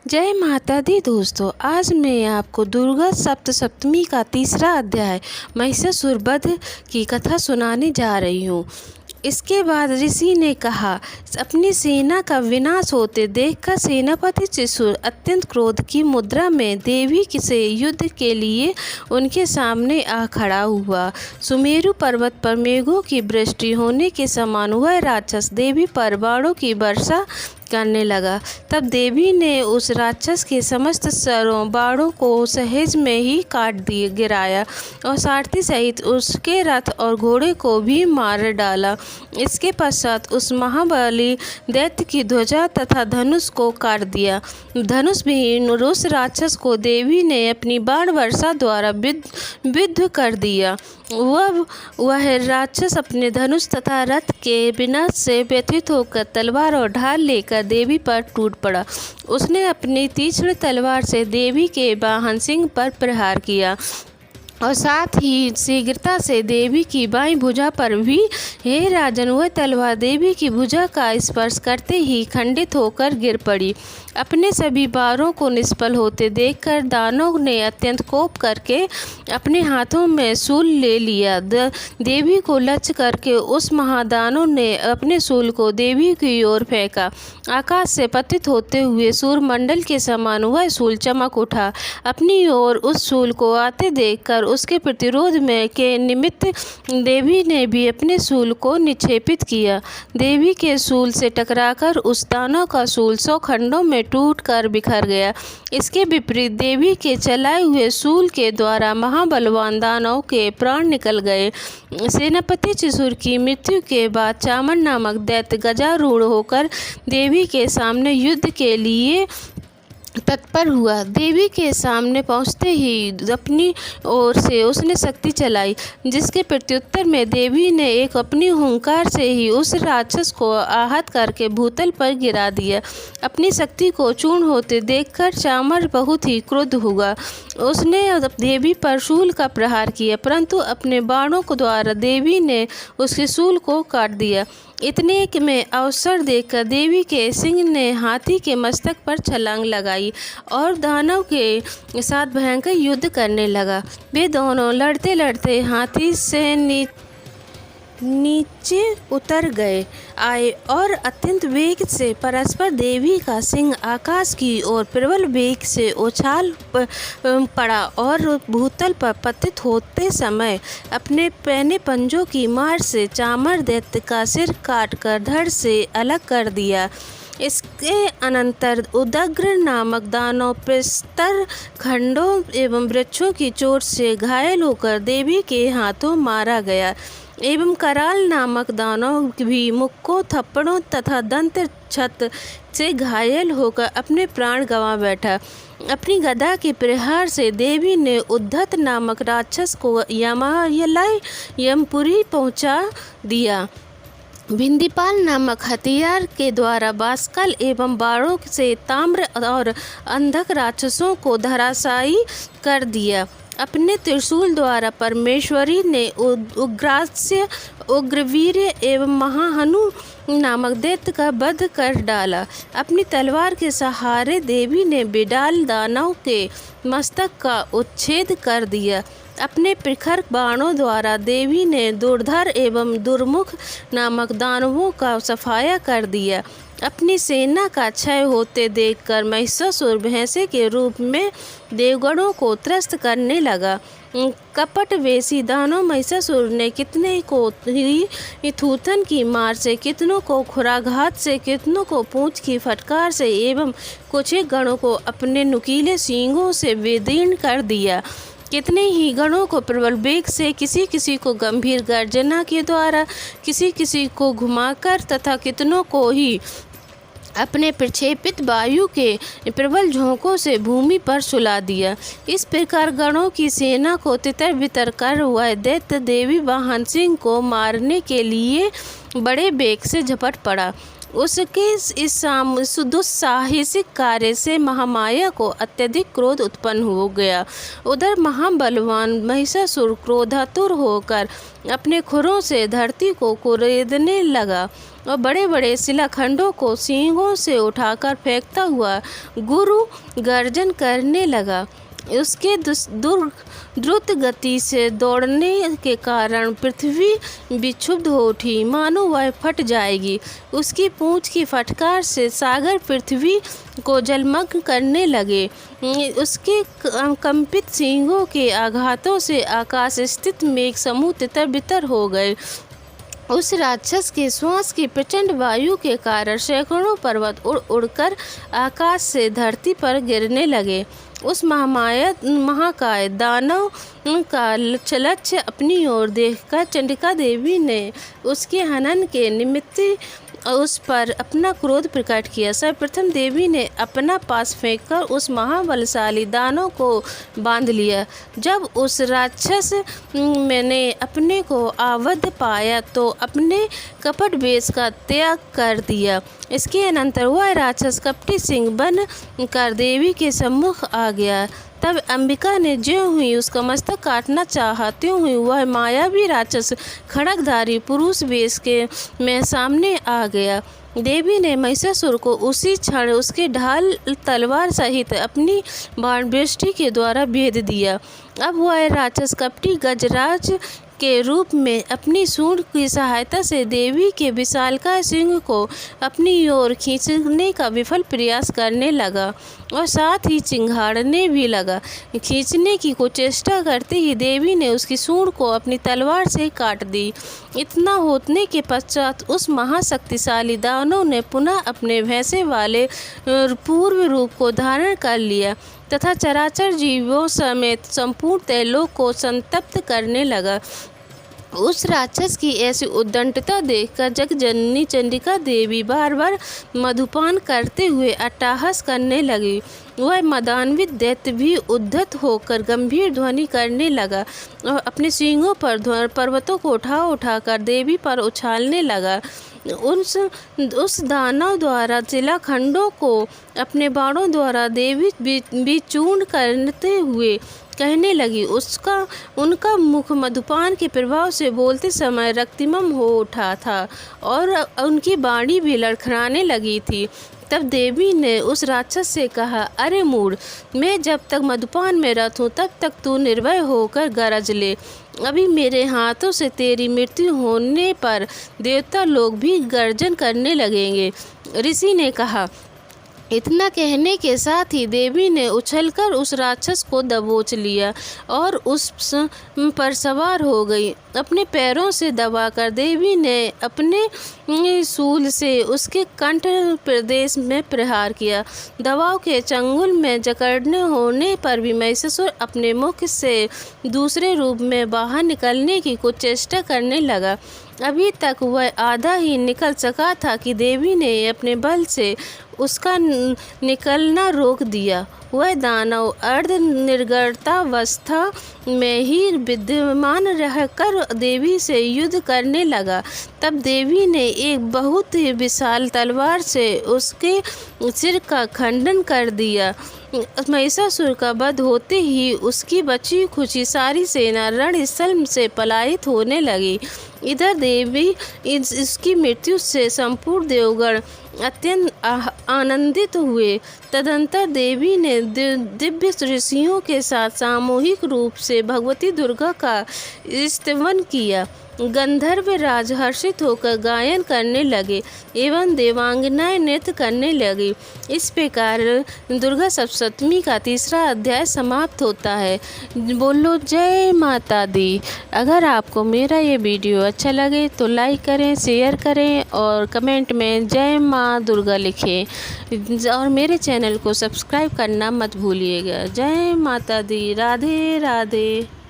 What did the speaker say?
जय माता दी दोस्तों। आज मैं आपको दुर्गा सप्तमी का तीसरा अध्याय महिषासुर वध की कथा सुनाने जा रही हूँ। इसके बाद ऋषि ने कहा, अपनी सेना का विनाश होते देखकर सेनापति त्रिशूर अत्यंत क्रोध की मुद्रा में देवी से युद्ध के लिए उनके सामने आ खड़ा हुआ। सुमेरु पर्वत पर मेघों की वृष्टि होने के समान वह राक्षस देवी पर बाणों की वर्षा करने लगा। तब देवी ने उस राक्षस के समस्त सरों बाणों को सहज में ही काट दिए गिराया और सारथी सहित उसके रथ और घोड़े को भी मार डाला। इसके पश्चात उस महाबली दैत्य की ध्वजा तथा धनुष को काट दिया। धनुष विहीन उस राक्षस को देवी ने अपनी बाण वर्षा द्वारा विद्ध कर दिया। वह राक्षस अपने धनुष तथा रथ के विनाश से व्यथित होकर तलवार और ढाल लेकर देवी पर टूट पड़ा। उसने अपनी तीक्ष्ण तलवार से देवी के वाहन सिंह पर प्रहार किया और साथ ही शीघ्रता से देवी की बाईं भुजा पर भी। हे राजन, वह तलवार देवी की भुजा का स्पर्श करते ही खंडित होकर गिर पड़ी। अपने सभी बारों को निष्फल होते देखकर दानव ने अत्यंत कोप करके अपने हाथों में शूल ले लिया। देवी को लक्ष्य करके उस महादानव ने अपने शूल को देवी की ओर फेंका। आकाश से पतित होते हुए सूर्यमंडल के समान वह शूल चमक उठा। अपनी ओर उस शूल को आते देखकर उसके प्रतिरोध में के निमित्त देवी ने भी अपने शूल को निक्षेपित किया। देवी के शूल से टकराकर उस दानव का शूल 100 खंडों में टूटकर बिखर गया। इसके विपरीत देवी के चलाए हुए शूल के द्वारा महाबलवान दानव के प्राण निकल गए। सेनापति त्रिशूर की मृत्यु के बाद चामन नामक दैत्य गजारूढ़ होकर देवी के सामने युद्ध के लिए तत्पर हुआ। देवी के सामने पहुंचते ही अपनी ओर से उसने शक्ति चलाई, जिसके प्रत्युत्तर में देवी ने एक अपनी हुंकार से ही उस राक्षस को आहत करके भूतल पर गिरा दिया। अपनी शक्ति को चूर्ण होते देखकर चामर बहुत ही क्रुद्ध हुआ। उसने देवी पर शूल का प्रहार किया, परंतु अपने बाणों के द्वारा देवी ने उसके शूल को काट दिया। इतने में अवसर देखकर देवी के सिंह ने हाथी के मस्तक पर छलांग लगाई और दानव के साथ भयंकर युद्ध करने लगा। वे दोनों लड़ते लड़ते हाथी से नीचे उतर आए और अत्यंत वेग से परस्पर देवी का सिंह आकाश की ओर प्रबल वेग से उछाल पड़ा और भूतल पर पतित होते समय अपने पैने पंजों की मार से चामर दैत्य का सिर काटकर धड़ से अलग कर दिया। इसके अनंतर उदग्र नामक दानव प्रस्तर खंडों एवं वृक्षों की चोट से घायल होकर देवी के हाथों मारा गया एवं कराल नामक दानव भी मुक्कों, थप्पड़ों तथा दंत छत से घायल होकर अपने प्राण गंवा बैठा। अपनी गदा के प्रहार से देवी ने उद्धत नामक राक्षस को यमपुरी पहुंचा दिया। भिंदीपाल नामक हथियार के द्वारा बाष्कल एवं बाणों से ताम्र और अंधक राक्षसों को धराशायी कर दिया। अपने त्रिशूल द्वारा परमेश्वरी ने उग्रास्य, उग्रवीर्य एवं महाहनु नामक दैत्य का वध कर डाला। अपनी तलवार के सहारे देवी ने बिडाल दानव के मस्तक का उच्छेद कर दिया। अपने प्रखर बाणों द्वारा देवी ने दुर्धर एवं दुर्मुख नामक दानवों का सफाया कर दिया। अपनी सेना का क्षय होते देखकर महिषासुर भैंसे के रूप में देवगणों को त्रस्त करने लगा। कपट वेशी दानव महिषासुर ने कितने को ही थूथन की मार से, कितनों को खुराघात से, कितनों को पूंछ की फटकार से एवं कुछ एक गणों को अपने नुकीले सींगों से विदीर्ण कर दिया। कितने ही गणों को प्रबल वेग से, किसी किसी को गंभीर गर्जना के द्वारा, किसी किसी को घुमाकर तथा कितनों को ही अपने प्रक्षेपित वायु के प्रबल झोंकों से भूमि पर सुला दिया। इस प्रकार गणों की सेना को तितर बितर कर वह दैत्य देवी वाहन सिंह को मारने के लिए बड़े वेग से झपट पड़ा। उसके इस दुस्साहसिक कार्य से महामाया को अत्यधिक क्रोध उत्पन्न हो गया। उधर महाबलवान महिषासुर क्रोधातुर होकर अपने खुरों से धरती को कुरेदने लगा और बड़े बड़े शिलाखंडों को सींगों से उठाकर फेंकता हुआ गुरु गर्जन करने लगा। उसके द्रुत गति से दौड़ने के कारण पृथ्वी विक्षुब्ध हो उठी, मानो वह फट जाएगी। उसकी पूंछ की फटकार से सागर पृथ्वी को जलमग्न करने लगे। उसके कंपित सींगों के आघातों से आकाश स्थित मेघ समूह तितर बितर हो गए। उस राक्षस के श्वास की प्रचंड वायु के कारण सैकड़ों पर्वत उड़ उड़कर आकाश से धरती पर गिरने लगे। उस महाकाय दानव का लक्ष्य अपनी ओर देखकर चंडिका देवी ने उसके हनन के निमित्त उस पर अपना क्रोध प्रकट किया। सर्वप्रथम देवी ने अपना पास फेंककर उस महाबलशाली दानव को बांध लिया। जब उस राक्षस ने अपने को आबद्ध पाया तो अपने कपट वेश का त्याग कर दिया। इसके अनंतर वह राक्षस कपटी सिंह बन कर देवी के सम्मुख आ गया। तब अंबिका ने ज्यों हुई उसका मस्तक काटना चाहा, त्यों हुई वह मायावी राक्षस खड़गधारी पुरुष वेश के में सामने आ गया। देवी ने महिषासुर को उसी क्षण उसके ढाल तलवार सहित अपनी बाण दृष्टि के द्वारा भेद दिया। अब वह राक्षस कपटी गजराज के रूप में अपनी सूंड की सहायता से देवी के विशालकाय सिंह को अपनी ओर खींचने का विफल प्रयास करने लगा और साथ ही चिंघाड़ने भी लगा। खींचने की कुचेष्टा करते ही देवी ने उसकी सूंड को अपनी तलवार से काट दी। इतना होने के पश्चात उस महाशक्तिशाली दानव ने पुनः अपने भैंसे वाले पूर्व रूप को धारण कर लिया तथा चराचर जीवों समेत संपूर्ण त्रैलोक को संतप्त करने लगा। उस राक्षस की ऐसी उद्दंडता देखकर जगजननी चंडिका देवी बार बार मधुपान करते हुए अट्टहास करने लगी। वह मदान्वित दैत्य भी उद्धत होकर गंभीर ध्वनि करने लगा और अपने सींगों पर पर्वतों को उठा उठाकर देवी पर उछालने लगा। उस दानव द्वारा शिलाखंडों को अपने बाणों द्वारा देवी भी चूर्ण करते हुए कहने लगी। उनका मुख मधुपान के प्रभाव से बोलते समय रक्तिमम हो उठा था और उनकी बाणी भी लड़खड़ाने लगी थी। तब देवी ने उस राक्षस से कहा, अरे मूढ़, मैं जब तक मधुपान में रत हूँ तब तक तू निर्भय होकर गरज ले। अभी मेरे हाथों से तेरी मृत्यु होने पर देवता लोग भी गर्जन करने लगेंगे। ऋषि ने कहा। इतना कहने के साथ ही देवी ने उछलकर उस राक्षस को दबोच लिया और उस पर सवार हो गई। अपने पैरों से दबाकर देवी ने अपने शूल से उसके कंठ प्रदेश में प्रहार किया। दबाव के चंगुल में जकड़ने होने पर भी महिषासुर अपने मुख से दूसरे रूप में बाहर निकलने की कुछ चेष्टा करने लगा। अभी तक वह आधा ही निकल सका था कि देवी ने अपने बल से उसका निकलना रोक दिया। वह दानव अर्ध निर्गतावस्था में ही विद्यमान रहकर देवी से युद्ध करने लगा। तब देवी ने एक बहुत ही विशाल तलवार से उसके सिर का खंडन कर दिया। महिषासुर का वध होते ही उसकी बची खुची सारी सेना रणस्थल से पलायित होने लगी। इधर देवी इसकी मृत्यु से संपूर्ण देवगण अत्यंत आनंदित हुए। तदंतर देवी ने दिव्य ऋषियों के साथ सामूहिक रूप से भगवती दुर्गा का स्तवन किया। गंधर्व राज हर्षित होकर गायन करने लगे एवं देवांगनाएं नृत्य करने लगी। इस प्रकार दुर्गा सप्तमी का तीसरा अध्याय समाप्त होता है। बोलो जय माता दी। अगर आपको मेरा ये वीडियो अच्छा लगे तो लाइक करें, शेयर करें और कमेंट में जय माँ दुर्गा लिखें और मेरे चैनल को सब्सक्राइब करना मत भूलिएगा। जय माता दी। राधे राधे।